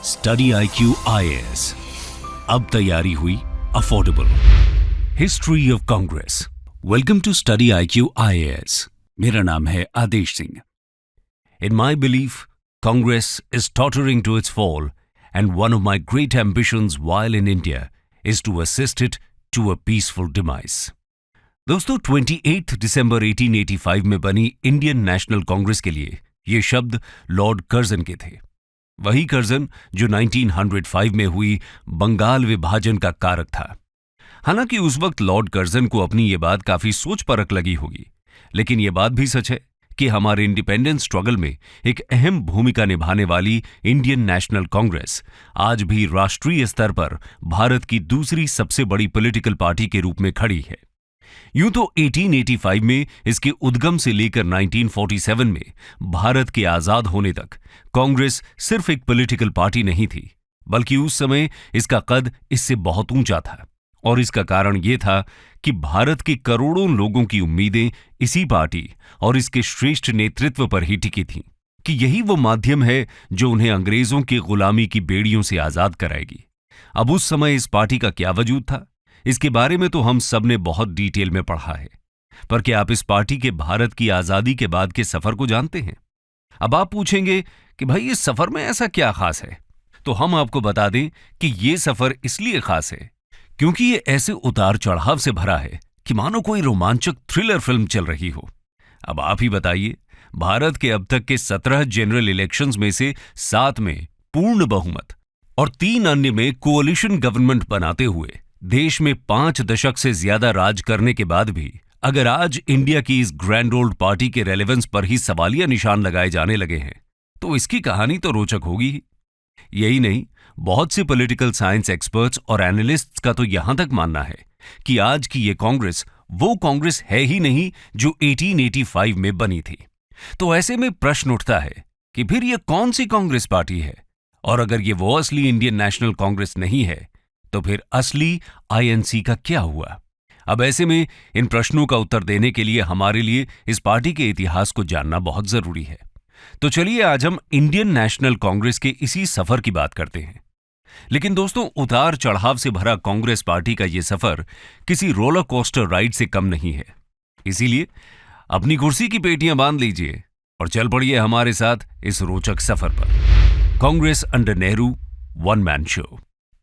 Study IQ IAS, अब तैयारी हुई affordable. History of Congress. Welcome to study IQ IAS। मेरा नाम है आदेश Singh. In my belief, Congress is tottering to its fall, and one of my great ambitions while in India is to assist it to a peaceful demise. दोस्तों, 28 दिसंबर 1885 में बनी Indian national Congress के लिए ये शब्द लॉर्ड कर्जन के थे। वही कर्जन जो 1905 में हुई बंगाल विभाजन का कारक था। हालांकि उस वक्त लॉर्ड कर्जन को अपनी ये बात काफी सोच परक लगी होगी, लेकिन ये बात भी सच है कि हमारे इंडिपेंडेंस स्ट्रगल में एक अहम भूमिका निभाने वाली इंडियन नेशनल कांग्रेस आज भी राष्ट्रीय स्तर पर भारत की दूसरी सबसे बड़ी पॉलिटिकल पार्टी के रूप में खड़ी है। यूं तो 1885 में इसके उद्गम से लेकर 1947 में भारत के आजाद होने तक कांग्रेस सिर्फ एक पॉलिटिकल पार्टी नहीं थी, बल्कि उस समय इसका कद इससे बहुत ऊंचा था। और इसका कारण यह था कि भारत के करोड़ों लोगों की उम्मीदें इसी पार्टी और इसके श्रेष्ठ नेतृत्व पर ही टिकी थीं कि यही वो माध्यम है जो उन्हें अंग्रेजों की गुलामी की बेड़ियों से आजाद कराएगी। अब उस समय इस पार्टी का क्या वजूद था, इसके बारे में तो हम सब ने बहुत डिटेल में पढ़ा है, पर क्या आप इस पार्टी के भारत की आजादी के बाद के सफर को जानते हैं? अब आप पूछेंगे कि भाई इस सफर में ऐसा क्या खास है, तो हम आपको बता दें कि ये सफर इसलिए खास है क्योंकि ये ऐसे उतार चढ़ाव से भरा है कि मानो कोई रोमांचक थ्रिलर फिल्म चल रही हो। अब आप ही बताइए, भारत के अब तक के 17 जनरल इलेक्शंस में से 7 में पूर्ण बहुमत और 3 अन्य में कोalition गवर्नमेंट बनाते हुए देश में 5 दशक से ज्यादा राज करने के बाद भी अगर आज इंडिया की इस ग्रैंड ओल्ड पार्टी के रेलेवेंस पर ही सवालिया निशान लगाए जाने लगे हैं, तो इसकी कहानी तो रोचक होगी ही। यही नहीं, बहुत से पॉलिटिकल साइंस एक्सपर्ट्स और एनालिस्ट्स का तो यहां तक मानना है कि आज की ये कांग्रेस वो कांग्रेस है ही नहीं जो 1885 में बनी थी। तो ऐसे में प्रश्न उठता है कि फिर ये कौन सी कांग्रेस पार्टी है, और अगर ये वो असली इंडियन नेशनल कांग्रेस नहीं है तो फिर असली INC का क्या हुआ? अब ऐसे में इन प्रश्नों का उत्तर देने के लिए हमारे लिए इस पार्टी के इतिहास को जानना बहुत जरूरी है। तो चलिए आज हम इंडियन नेशनल कांग्रेस के इसी सफर की बात करते हैं। लेकिन दोस्तों, उतार चढ़ाव से भरा कांग्रेस पार्टी का यह सफर किसी रोलर कोस्टर राइड से कम नहीं है। इसीलिए अपनी कुर्सी की पेटियां बांध लीजिए और चल पड़िए हमारे साथ इस रोचक सफर पर। Congress under Nehru, one man show.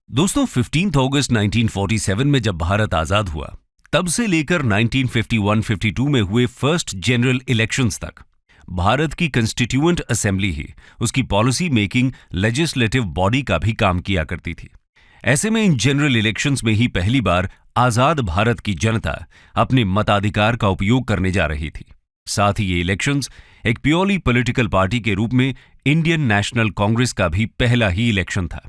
दोस्तों, 15 अगस्त 1947 में जब भारत आजाद हुआ, तब से लेकर 1951-52 में हुए फर्स्ट जनरल इलेक्शंस तक भारत की कंस्टिट्यूएंट असेंबली ही उसकी पॉलिसी मेकिंग लेजिस्लेटिव बॉडी का भी काम किया करती थी। ऐसे में इन जनरल इलेक्शंस में ही पहली बार आजाद भारत की जनता अपने मताधिकार का उपयोग करने जा रही थी। साथ ही ये इलेक्शंस एक प्योरली पॉलिटिकल पार्टी के रूप में इंडियन नेशनल कांग्रेस का भी पहला ही इलेक्शन था।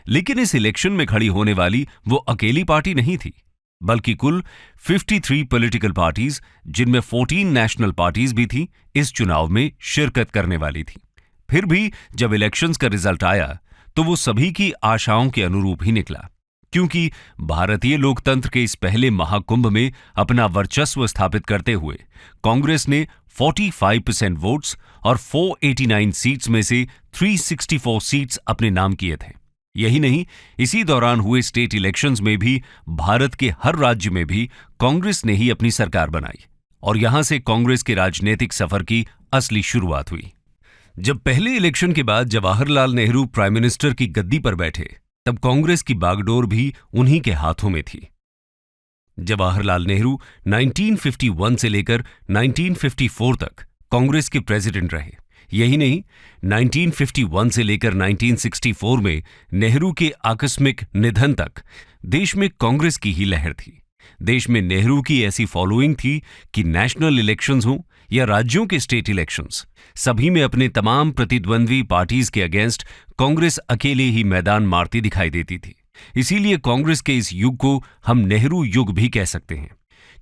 लेकिन इस इलेक्शन में खड़ी होने वाली वो अकेली पार्टी नहीं थी, बल्कि कुल 53 पॉलिटिकल पार्टीज, जिनमें 14 नेशनल पार्टीज भी थी, इस चुनाव में शिरकत करने वाली थी। फिर भी जब इलेक्शंस का रिजल्ट आया तो वो सभी की आशाओं के अनुरूप ही निकला, क्योंकि भारतीय लोकतंत्र के इस पहले महाकुंभ में अपना वर्चस्व स्थापित करते हुए कांग्रेस ने 45% वोट्स और 489 सीट्स में से 364 सीट्स अपने नाम किए थे। यही नहीं, इसी दौरान हुए स्टेट इलेक्शंस में भी भारत के हर राज्य में भी कांग्रेस ने ही अपनी सरकार बनाई और यहां से कांग्रेस के राजनीतिक सफर की असली शुरुआत हुई। जब पहले इलेक्शन के बाद जवाहरलाल नेहरू प्राइम मिनिस्टर की गद्दी पर बैठे, तब कांग्रेस की बागडोर भी उन्हीं के हाथों में थी। जवाहरलाल नेहरू 1951 से लेकर 1954 तक कांग्रेस के प्रेसिडेंट रहे। यही नहीं, 1951 से लेकर 1964 में नेहरू के आकस्मिक निधन तक देश में कांग्रेस की ही लहर थी। देश में नेहरू की ऐसी फॉलोइंग थी कि नेशनल इलेक्शंस हों या राज्यों के स्टेट इलेक्शंस, सभी में अपने तमाम प्रतिद्वंद्वी पार्टीज के अगेंस्ट कांग्रेस अकेले ही मैदान मारती दिखाई देती थी। इसीलिए कांग्रेस के इस युग को हम नेहरू युग भी कह सकते हैं,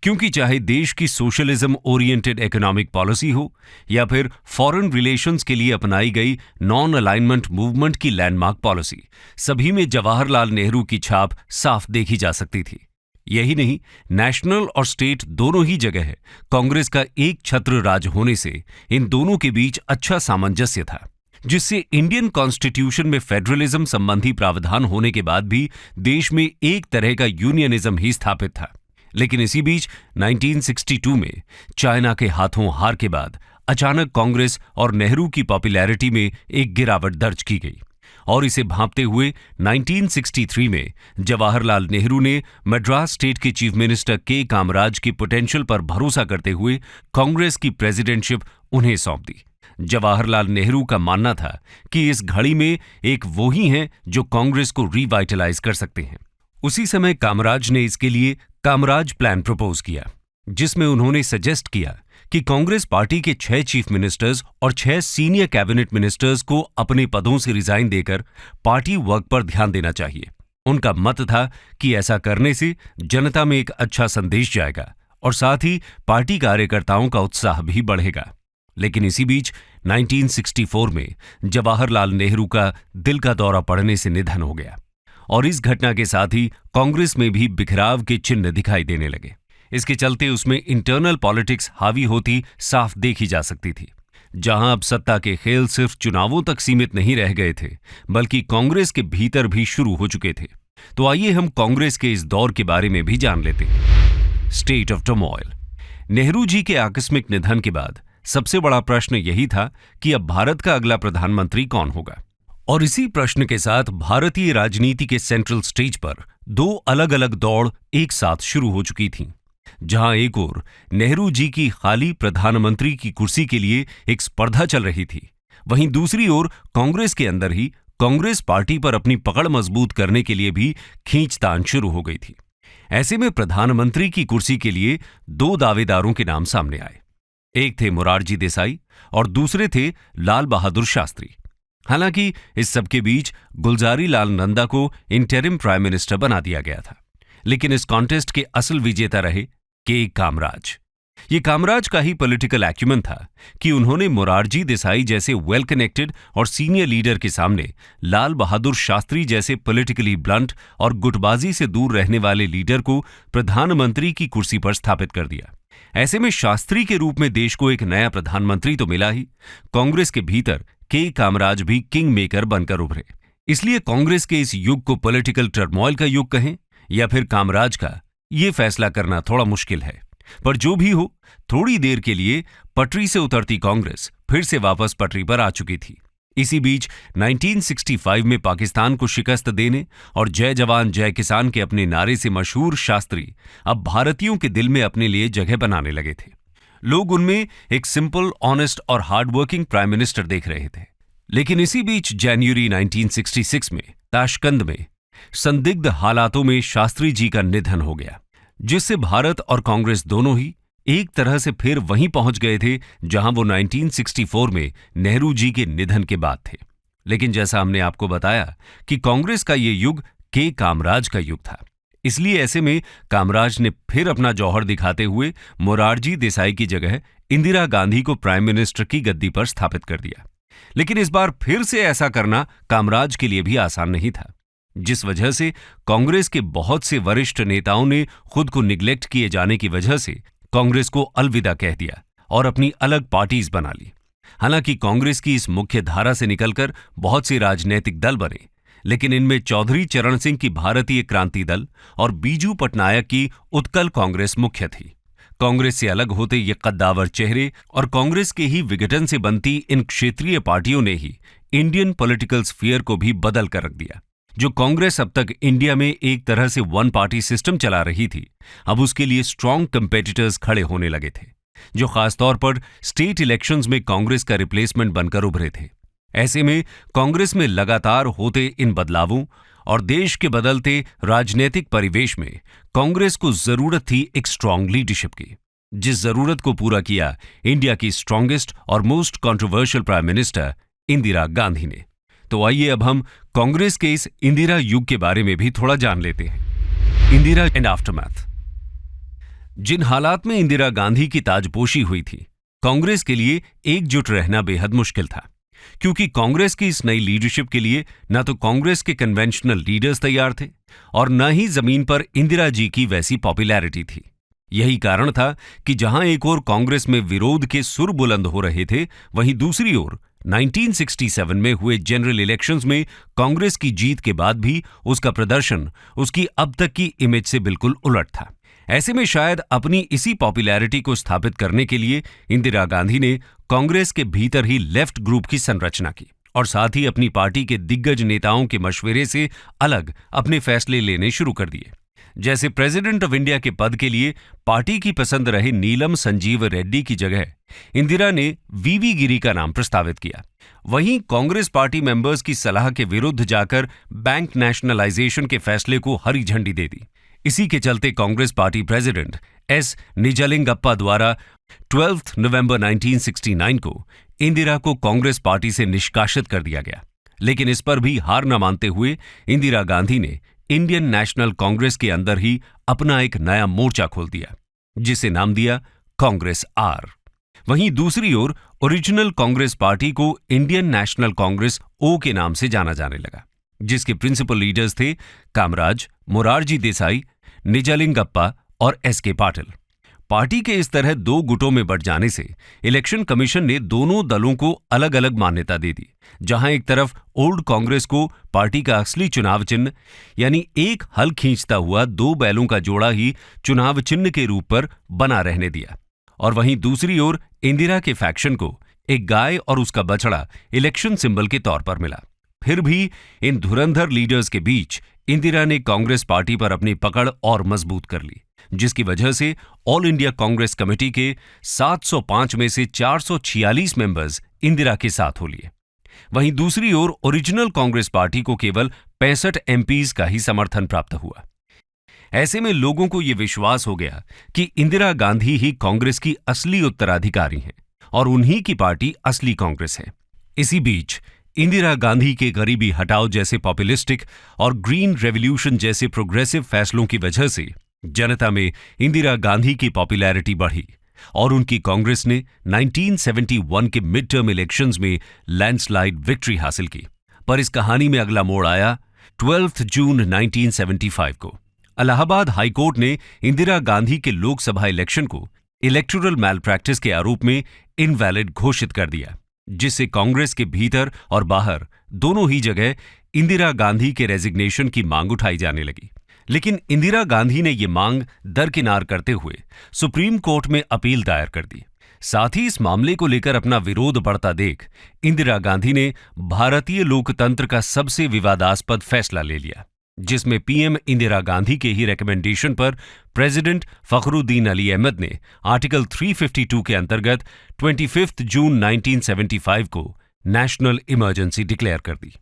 क्योंकि चाहे देश की सोशलिज्म ओरिएंटेड इकोनॉमिक पॉलिसी हो या फिर फॉरेन रिलेशंस के लिए अपनाई गई नॉन अलाइनमेंट मूवमेंट की लैंडमार्क पॉलिसी, सभी में जवाहरलाल नेहरू की छाप साफ देखी जा सकती थी। यही नहीं, नेशनल और स्टेट दोनों ही जगह कांग्रेस का एक छत्र राज होने से इन दोनों के बीच अच्छा सामंजस्य था। जिससे इंडियन कॉन्स्टिट्यूशन में फेडरलिज्म संबंधी प्रावधान होने के बाद भी देश में एक तरह का यूनियनिज्म ही स्थापित था। लेकिन इसी बीच 1962 में चाइना के हाथों हार के बाद अचानक कांग्रेस और नेहरू की पॉपुलैरिटी में एक गिरावट दर्ज की गई और इसे भांपते हुए 1963 में जवाहरलाल नेहरू ने मद्रास स्टेट के चीफ मिनिस्टर के कामराज की पोटेंशियल पर भरोसा करते हुए कांग्रेस की प्रेसिडेंटशिप उन्हें सौंप दी। जवाहरलाल नेहरू का मानना था कि इस घड़ी में एक वो ही हैं जो कांग्रेस को रिवाइटलाइज कर सकते हैं। उसी समय कामराज ने इसके लिए कामराज प्लान प्रपोज किया, जिसमें उन्होंने सजेस्ट किया कि कांग्रेस पार्टी के 6 चीफ मिनिस्टर्स और 6 सीनियर कैबिनेट मिनिस्टर्स को अपने पदों से रिजाइन देकर पार्टी वर्क पर ध्यान देना चाहिए। उनका मत था कि ऐसा करने से जनता में एक अच्छा संदेश जाएगा और साथ ही पार्टी कार्यकर्ताओं का उत्साह भी बढ़ेगा। लेकिन इसी बीच 1964 में जवाहरलाल नेहरू का दिल का दौरा पड़ने से निधन हो गया और इस घटना के साथ ही कांग्रेस में भी बिखराव के चिन्ह दिखाई देने लगे। इसके चलते उसमें इंटरनल पॉलिटिक्स हावी होती साफ देखी जा सकती थी। जहां अब सत्ता के खेल सिर्फ चुनावों तक सीमित नहीं रह गए थे, बल्कि कांग्रेस के भीतर भी शुरू हो चुके थे। तो आइए हम कांग्रेस के इस दौर के बारे में भी जान लेते हैं। State of turmoil. Nehru ji के आकस्मिक निधन के बाद सबसे बड़ा प्रश्न यही था कि अब भारत का अगला प्रधानमंत्री कौन होगा। और इसी प्रश्न के साथ भारतीय राजनीति के सेंट्रल स्टेज पर 2 अलग अलग दौड़ एक साथ शुरू हो चुकी थीं। जहां एक ओर नेहरू जी की खाली प्रधानमंत्री की कुर्सी के लिए एक स्पर्धा चल रही थी, वहीं दूसरी ओर कांग्रेस के अंदर ही कांग्रेस पार्टी पर अपनी पकड़ मजबूत करने के लिए भी खींचतान शुरू हो गई थी। ऐसे में प्रधानमंत्री की कुर्सी के लिए 2 दावेदारों के नाम सामने आए। एक थे मोरारजी देसाई और दूसरे थे लाल बहादुर शास्त्री। हालांकि इस सबके बीच गुलजारी लाल नंदा को इंटरिम प्राइम मिनिस्टर बना दिया गया था, लेकिन इस कॉन्टेस्ट के असल विजेता रहे के कामराज। ये कामराज का ही पॉलिटिकल एक्यूमेन था कि उन्होंने मोरारजी देसाई जैसे वेल कनेक्टेड और सीनियर लीडर के सामने लाल बहादुर शास्त्री जैसे पॉलिटिकली ब्लंट और गुटबाजी से दूर रहने वाले लीडर को प्रधानमंत्री की कुर्सी पर स्थापित कर दिया। ऐसे में शास्त्री के रूप में देश को एक नया प्रधानमंत्री तो मिला ही, कांग्रेस के भीतर के कामराज भी किंग मेकर बनकर उभरे। इसलिए कांग्रेस के इस युग को पॉलिटिकल टर्मोइल का युग कहें या फिर कामराज का, ये फैसला करना थोड़ा मुश्किल है। पर जो भी हो, थोड़ी देर के लिए पटरी से उतरती कांग्रेस फिर से वापस पटरी पर आ चुकी थी। इसी बीच 1965 में पाकिस्तान को शिकस्त देने और जय जवान जय किसान के अपने नारे से मशहूर शास्त्री अब भारतीयों के दिल में अपने लिए जगह बनाने लगे थे। लोग उनमें एक सिंपल, ऑनेस्ट और हार्डवर्किंग प्राइम मिनिस्टर देख रहे थे। लेकिन इसी बीच जनवरी 1966 में ताशकंद में संदिग्ध हालातों में शास्त्री जी का निधन हो गया, जिससे भारत और कांग्रेस दोनों ही एक तरह से फिर वहीं पहुंच गए थे जहां वो 1964 में नेहरू जी के निधन के बाद थे। लेकिन जैसा हमने आपको बताया कि कांग्रेस का ये युग के कामराज का युग था, इसलिए ऐसे में कामराज ने फिर अपना जौहर दिखाते हुए मोरारजी देसाई की जगह इंदिरा गांधी को प्राइम मिनिस्टर की गद्दी पर स्थापित कर दिया। लेकिन इस बार फिर से ऐसा करना कामराज के लिए भी आसान नहीं था, जिस वजह से कांग्रेस के बहुत से वरिष्ठ नेताओं ने खुद को निग्लेक्ट किए जाने की वजह से कांग्रेस को अलविदा कह दिया और अपनी अलग पार्टीज बना ली। हालांकि कांग्रेस की इस मुख्य धारा से निकलकर बहुत से राजनीतिक दल बने, लेकिन इनमें चौधरी चरण सिंह की भारतीय क्रांति दल और बीजू पटनायक की उत्कल कांग्रेस मुख्य थी। कांग्रेस से अलग होते ये कद्दावर चेहरे और कांग्रेस के ही विघटन से बनती इन क्षेत्रीय पार्टियों ने ही इंडियन पॉलिटिकल स्फीयर को भी बदल कर रख दिया। जो कांग्रेस अब तक इंडिया में एक तरह से वन पार्टी सिस्टम चला रही थी, अब उसके लिए स्ट्रॉन्ग कंपेटिटर्स खड़े होने लगे थे, जो खासतौर पर स्टेट इलेक्शंस में कांग्रेस का रिप्लेसमेंट बनकर उभरे थे। ऐसे में कांग्रेस में लगातार होते इन बदलावों और देश के बदलते राजनीतिक परिवेश में कांग्रेस को जरूरत थी एक स्ट्रॉन्ग लीडरशिप की, जिस जरूरत को पूरा किया इंडिया की स्ट्रॉन्गेस्ट और most controversial prime minister Indira Gandhi ने। तो आइए अब हम कांग्रेस के इस इंदिरा युग के बारे में भी थोड़ा जान लेते हैं। Indira and aftermath. जिन हालात में इंदिरा गांधी की ताजपोशी हुई थी, कांग्रेस के लिए एकजुट रहना बेहद मुश्किल था, क्योंकि कांग्रेस की इस नई लीडरशिप के लिए न तो कांग्रेस के कन्वेंशनल लीडर्स तैयार थे और न ही जमीन पर इंदिरा जी की वैसी पॉपुलैरिटी थी। यही कारण था कि जहां एक ओर कांग्रेस में विरोध के सुर बुलंद हो रहे थे, वहीं दूसरी ओर 1967 में हुए जनरल इलेक्शंस में कांग्रेस की जीत के बाद भी उसका प्रदर्शन उसकी अब तक की इमेज से बिल्कुल उलट था। ऐसे में शायद अपनी इसी पॉपुलैरिटी को स्थापित करने के लिए इंदिरा गांधी ने कांग्रेस के भीतर ही लेफ्ट ग्रुप की संरचना की और साथ ही अपनी पार्टी के दिग्गज नेताओं के मशवरे से अलग अपने फैसले लेने शुरू कर दिए। जैसे प्रेसिडेंट ऑफ इंडिया के पद के लिए पार्टी की पसंद रहे नीलम संजीव रेड्डी की जगह इंदिरा ने वीवी गिरी का नाम प्रस्तावित किया। वहीं कांग्रेस पार्टी मेंबर्स की सलाह के विरुद्ध जाकर बैंक नेशनलाइजेशन के फैसले को हरी झंडी दे दी। इसी के चलते Congress party president S Nijalingappa द्वारा 12 नवंबर 1969 को इंदिरा को कांग्रेस पार्टी से निष्कासित कर दिया गया। लेकिन इस पर भी हार न मानते हुए इंदिरा गांधी ने इंडियन नेशनल कांग्रेस के अंदर ही अपना एक नया मोर्चा खोल दिया, जिसे नाम दिया कांग्रेस आर। वहीं दूसरी ओर ओरिजिनल कांग्रेस पार्टी को इंडियन नेशनल कांग्रेस ओ के नाम से जाना जाने लगा, जिसके प्रिंसिपल लीडर्स थे कामराज, मोरारजी देसाई, निजलिंगप्पा और एस.के. पाटिल। पार्टी के इस तरह दो गुटों में बंट जाने से इलेक्शन कमीशन ने दोनों दलों को अलग अलग मान्यता दे दी। जहां एक तरफ ओल्ड कांग्रेस को पार्टी का असली चुनाव चिन्ह यानी एक हल खींचता हुआ दो बैलों का जोड़ा ही चुनाव चिन्ह के रूप पर बना रहने दिया, और वहीं दूसरी ओर इंदिरा के फैक्शन को एक गाय और उसका बछड़ा इलेक्शन सिंबल के तौर पर मिला। फिर भी इन धुरंधर लीडर्स के बीच इंदिरा ने कांग्रेस पार्टी पर अपनी पकड़ और मजबूत कर ली, जिसकी वजह से ऑल इंडिया कांग्रेस कमेटी के 705 में से 446 मेंबर्स इंदिरा के साथ हो लिए। वहीं दूसरी ओर ओरिजिनल कांग्रेस पार्टी को केवल 65 एमपीज का ही समर्थन प्राप्त हुआ। ऐसे में लोगों को यह विश्वास हो गया कि इंदिरा गांधी ही कांग्रेस की असली उत्तराधिकारी हैं और उन्हीं की पार्टी असली कांग्रेस है। इसी बीच इंदिरा गांधी के गरीबी हटाओ जैसे पॉपुलिस्टिक और ग्रीन रेवोल्यूशन जैसे प्रोग्रेसिव फैसलों की वजह से जनता में इंदिरा गांधी की पॉपुलैरिटी बढ़ी और उनकी कांग्रेस ने 1971 के मिड टर्म इलेक्शंस में लैंडस्लाइड विक्ट्री हासिल की। पर इस कहानी में अगला मोड़ आया 12 जून 1975 को। इलाहाबाद हाईकोर्ट ने इंदिरा गांधी के लोकसभा इलेक्शन को इलेक्टोरल मैलप्रैक्टिस के आरोप में इनवैलिड घोषित कर दिया, जिससे कांग्रेस के भीतर और बाहर दोनों ही जगह इंदिरा गांधी के रेजिग्नेशन की मांग उठाई जाने लगी। लेकिन इंदिरा गांधी ने ये मांग दरकिनार करते हुए सुप्रीम कोर्ट में अपील दायर कर दी। साथ ही इस मामले को लेकर अपना विरोध बढ़ता देख इंदिरा गांधी ने भारतीय लोकतंत्र का सबसे विवादास्पद फैसला ले लिया, जिसमें पीएम इंदिरा गांधी के ही रिकमेंडेशन पर प्रेसिडेंट फखरुद्दीन अली अहमद ने आर्टिकल 352 के अंतर्गत 25 जून 1975 को नेशनल इमरजेंसी डिक्लेयर कर दी।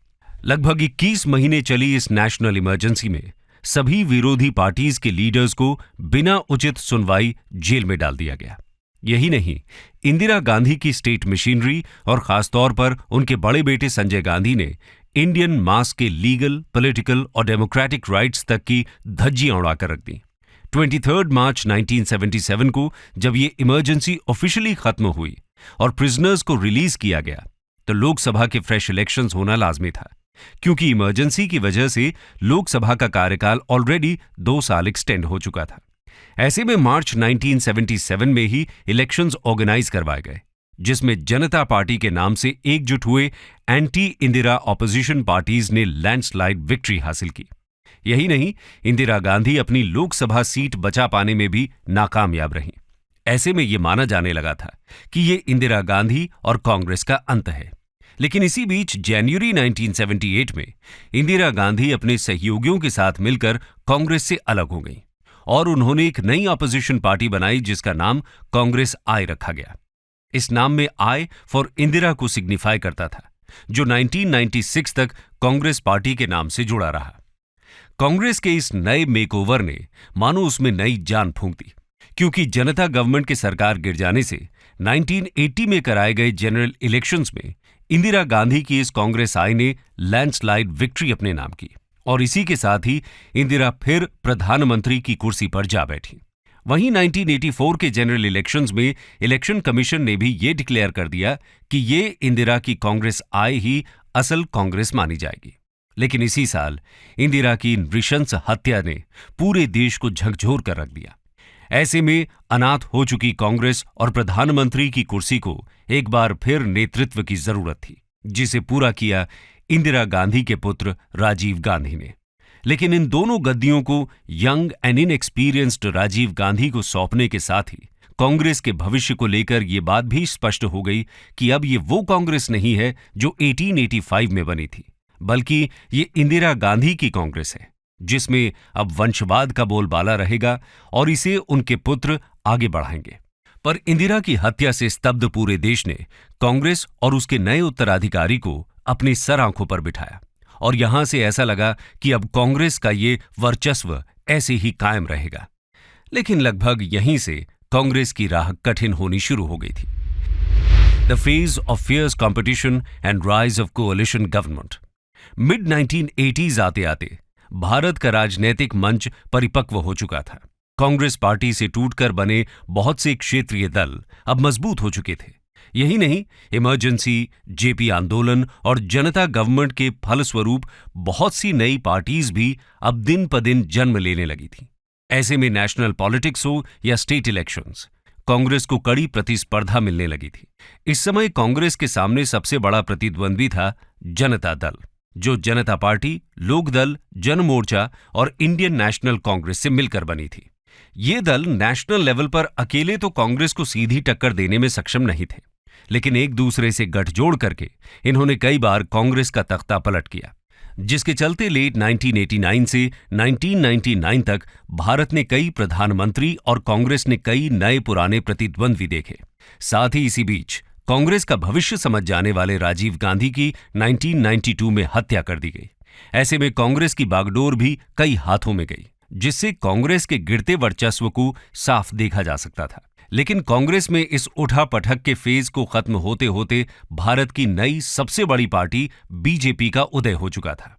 लगभग 21 महीने चली इस नेशनल इमरजेंसी में सभी विरोधी पार्टीज के लीडर्स को बिना उचित सुनवाई जेल में डाल दिया गया। यही नहीं, इंदिरा गांधी की स्टेट मशीनरी और खासतौर पर उनके बड़े बेटे संजय गांधी ने इंडियन मास के लीगल, पॉलिटिकल और डेमोक्रेटिक राइट्स तक की धज्जियां उड़ाकर रख दी। 23 मार्च 1977 को जब ये इमरजेंसी ऑफिशियली खत्म हुई और प्रिजनर्स को रिलीज किया गया, तो लोकसभा के फ्रेश इलेक्शंस होना लाजमी था, क्योंकि इमरजेंसी की वजह से लोकसभा का कार्यकाल ऑलरेडी 2 साल एक्सटेंड हो चुका था। ऐसे में मार्च 1977 में ही इलेक्शंस ऑर्गेनाइज करवाए गए, जिसमें जनता पार्टी के नाम से एकजुट हुए एंटी इंदिरा ऑपोजिशन पार्टीज ने लैंडस्लाइड विक्ट्री हासिल की। यही नहीं, इंदिरा गांधी अपनी लोकसभा सीट बचा पाने में भी नाकामयाब रहीं। ऐसे में यह माना जाने लगा था कि ये इंदिरा गांधी और कांग्रेस का अंत है। लेकिन इसी बीच जनवरी 1978 में इंदिरा गांधी अपने सहयोगियों के साथ मिलकर कांग्रेस से अलग हो गईं और उन्होंने एक नई ऑपोजिशन पार्टी बनाई, जिसका नाम कांग्रेस आई रखा गया। इस नाम में आई फॉर इंदिरा को सिग्निफाई करता था, जो 1996 तक कांग्रेस पार्टी के नाम से जुड़ा रहा। कांग्रेस के इस नए मेकओवर ने मानो उसमें नई जान फूंक दी, क्योंकि जनता गवर्नमेंट के सरकार गिर जाने से 1980 में कराए गए जनरल इलेक्शंस में इंदिरा गांधी की इस कांग्रेस आई ने लैंडस्लाइड विक्ट्री अपने नाम की और इसी के साथ ही इंदिरा फिर प्रधानमंत्री की कुर्सी पर जा बैठी। वहीं 1984 के जनरल इलेक्शंस में इलेक्शन कमीशन ने भी ये डिक्लेयर कर दिया कि ये इंदिरा की कांग्रेस आई ही असल कांग्रेस मानी जाएगी। लेकिन इसी साल इंदिरा की नृशंस हत्या ने पूरे देश को झकझोर कर रख दिया। ऐसे में अनाथ हो चुकी कांग्रेस और प्रधानमंत्री की कुर्सी को एक बार फिर नेतृत्व की जरूरत थी, जिसे पूरा किया इंदिरा गांधी के पुत्र राजीव गांधी ने। लेकिन इन दोनों गद्दियों को young and inexperienced Rajiv Gandhi को सौंपने के साथ ही कांग्रेस के भविष्य को लेकर यह बात भी स्पष्ट हो गई कि अब ये वो कांग्रेस नहीं है जो 1885 में बनी थी, बल्कि ये इंदिरा गांधी की कांग्रेस है, जिसमें अब वंशवाद का बोलबाला रहेगा और इसे उनके पुत्र आगे बढ़ाएंगे। पर इंदिरा की हत्या से स्तब्ध पूरे देश ने कांग्रेस और उसके नए उत्तराधिकारी को अपने सर आंखों पर बिठाया और यहां से ऐसा लगा कि अब कांग्रेस का ये वर्चस्व ऐसे ही कायम रहेगा। लेकिन लगभग यहीं से कांग्रेस की राह कठिन होनी शुरू हो गई थी। The phase of fierce competition and rise of coalition government. Mid 1980s आते आते भारत का राजनीतिक मंच परिपक्व हो चुका था। कांग्रेस पार्टी से टूटकर बने बहुत से क्षेत्रीय दल अब मजबूत हो चुके थे। यही नहीं, इमरजेंसी, जेपी आंदोलन और जनता गवर्नमेंट के फलस्वरूप बहुत सी नई पार्टीज भी अब दिन प दिन जन्म लेने लगी थी। ऐसे में नेशनल पॉलिटिक्स हो या स्टेट इलेक्शंस, कांग्रेस को कड़ी प्रतिस्पर्धा मिलने लगी थी। इस समय कांग्रेस के सामने सबसे बड़ा प्रतिद्वंद्वी था जनता दल, जो जनता पार्टी, लोकदल, जनमोर्चा और इंडियन नेशनल कांग्रेस से मिलकर बनी थी। ये दल नेशनल लेवल पर अकेले तो कांग्रेस को सीधी टक्कर देने में सक्षम नहीं थे, लेकिन एक दूसरे से गठजोड़ करके इन्होंने कई बार कांग्रेस का तख्ता पलट किया, जिसके चलते लेट 1989 से 1999 तक भारत ने कई प्रधानमंत्री और कांग्रेस ने कई नए पुराने प्रतिद्वंद्वी देखे। साथ ही इसी बीच कांग्रेस का भविष्य समझ जाने वाले राजीव गांधी की 1992 में हत्या कर दी गई। ऐसे में कांग्रेस की बागडोर भी कई हाथों में गई, जिससे कांग्रेस के गिरते वर्चस्व को साफ देखा जा सकता था। लेकिन कांग्रेस में इस उठापटक के फेज को खत्म होते होते भारत की नई सबसे बड़ी पार्टी बीजेपी का उदय हो चुका था,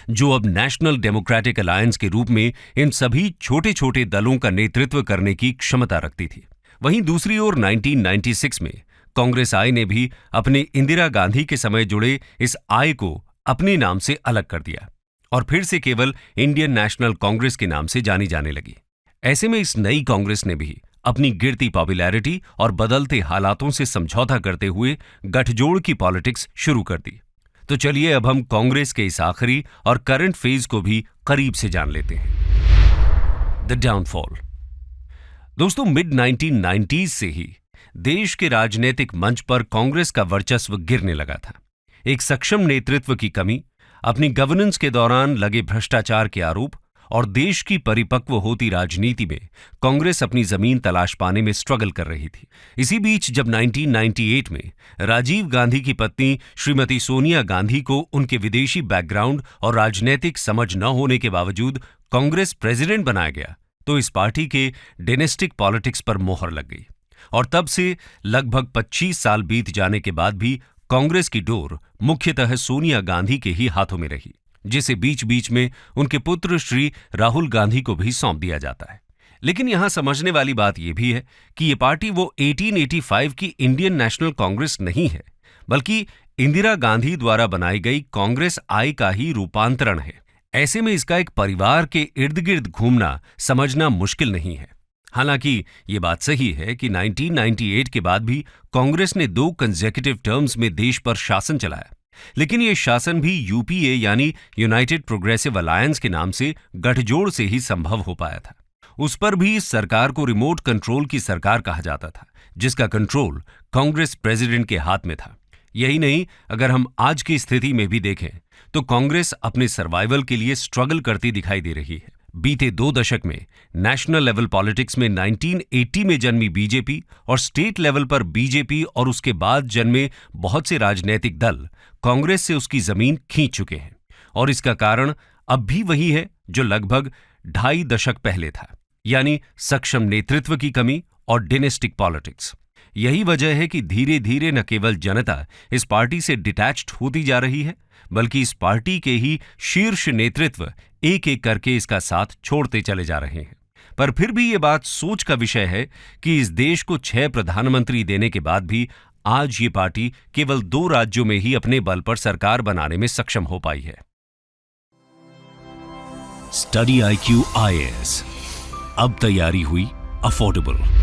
जो अब नेशनल डेमोक्रेटिक अलायंस के रूप में इन सभी छोटे छोटे दलों का नेतृत्व करने की क्षमता रखती थी। वहीं दूसरी ओर 1996 में कांग्रेस आई ने भी अपने इंदिरा गांधी के समय जुड़े इस आय को अपने नाम से अलग कर दिया और फिर से केवल इंडियन नेशनल कांग्रेस के नाम से जानी जाने लगी। ऐसे में इस नई कांग्रेस ने भी अपनी गिरती पॉपुलैरिटी और बदलते हालातों से समझौता करते हुए गठजोड़ की पॉलिटिक्स शुरू कर दी। तो चलिए अब हम कांग्रेस के इस आखिरी और करंट फेज को भी करीब से जान लेते हैं। The downfall. दोस्तों, मिड 1990s से ही देश के राजनीतिक मंच पर कांग्रेस का वर्चस्व गिरने लगा था। एक सक्षम नेतृत्व की कमी, अपनी गवर्नेंस के दौरान लगे भ्रष्टाचार के आरोप और देश की परिपक्व होती राजनीति में कांग्रेस अपनी जमीन तलाश पाने में स्ट्रगल कर रही थी। इसी बीच जब 1998 में राजीव गांधी की पत्नी श्रीमती सोनिया गांधी को उनके विदेशी बैकग्राउंड और राजनीतिक समझ न होने के बावजूद कांग्रेस प्रेसिडेंट बनाया गया, तो इस पार्टी के डायनेस्टिक पॉलिटिक्स पर मोहर लग गई और तब से लगभग 25 साल बीत जाने के बाद भी कांग्रेस की डोर मुख्यतः सोनिया गांधी के ही हाथों में रही, जिसे बीच बीच में उनके पुत्र श्री राहुल गांधी को भी सौंप दिया जाता है। लेकिन यहां समझने वाली बात यह भी है कि ये पार्टी वो 1885 की इंडियन नेशनल कांग्रेस नहीं है, बल्कि इंदिरा गांधी द्वारा बनाई गई कांग्रेस आई का ही रूपांतरण है। ऐसे में इसका एक परिवार के इर्द गिर्द घूमना समझना मुश्किल नहीं है। हालांकि ये बात सही है कि 1998 के बाद भी कांग्रेस ने 2 कंसेक्यूटिव टर्म्स में देश पर शासन चलाया, लेकिन ये शासन भी यूपीए यानी यूनाइटेड प्रोग्रेसिव अलायंस के नाम से गठजोड़ से ही संभव हो पाया था। उस पर भी इस सरकार को रिमोट कंट्रोल की सरकार कहा जाता था, जिसका कंट्रोल कांग्रेस प्रेसिडेंट के हाथ में था। यही नहीं, अगर हम आज की स्थिति में भी देखें तो कांग्रेस अपने सर्वाइवल के लिए स्ट्रगल करती दिखाई दे रही है। बीते 2 दशक में नेशनल लेवल पॉलिटिक्स में 1980 में जन्मी बीजेपी और स्टेट लेवल पर बीजेपी और उसके बाद जन्मे बहुत से राजनीतिक दल कांग्रेस से उसकी जमीन खींच चुके हैं, और इसका कारण अब भी वही है जो लगभग 2.5 दशक पहले था, यानी सक्षम नेतृत्व की कमी और डायनेस्टिक पॉलिटिक्स। यही वजह है कि धीरे धीरे न केवल जनता इस पार्टी से डिटैच्ड होती जा रही है, बल्कि इस पार्टी के ही शीर्ष नेतृत्व एक एक करके इसका साथ छोड़ते चले जा रहे हैं। पर फिर भी ये बात सोच का विषय है कि इस देश को 6 प्रधानमंत्री देने के बाद भी आज ये पार्टी केवल 2 राज्यों में ही अपने बल पर सरकार बनाने में सक्षम हो पाई है। स्टडी IQ IAS, अब तैयारी हुई अफोर्डेबल।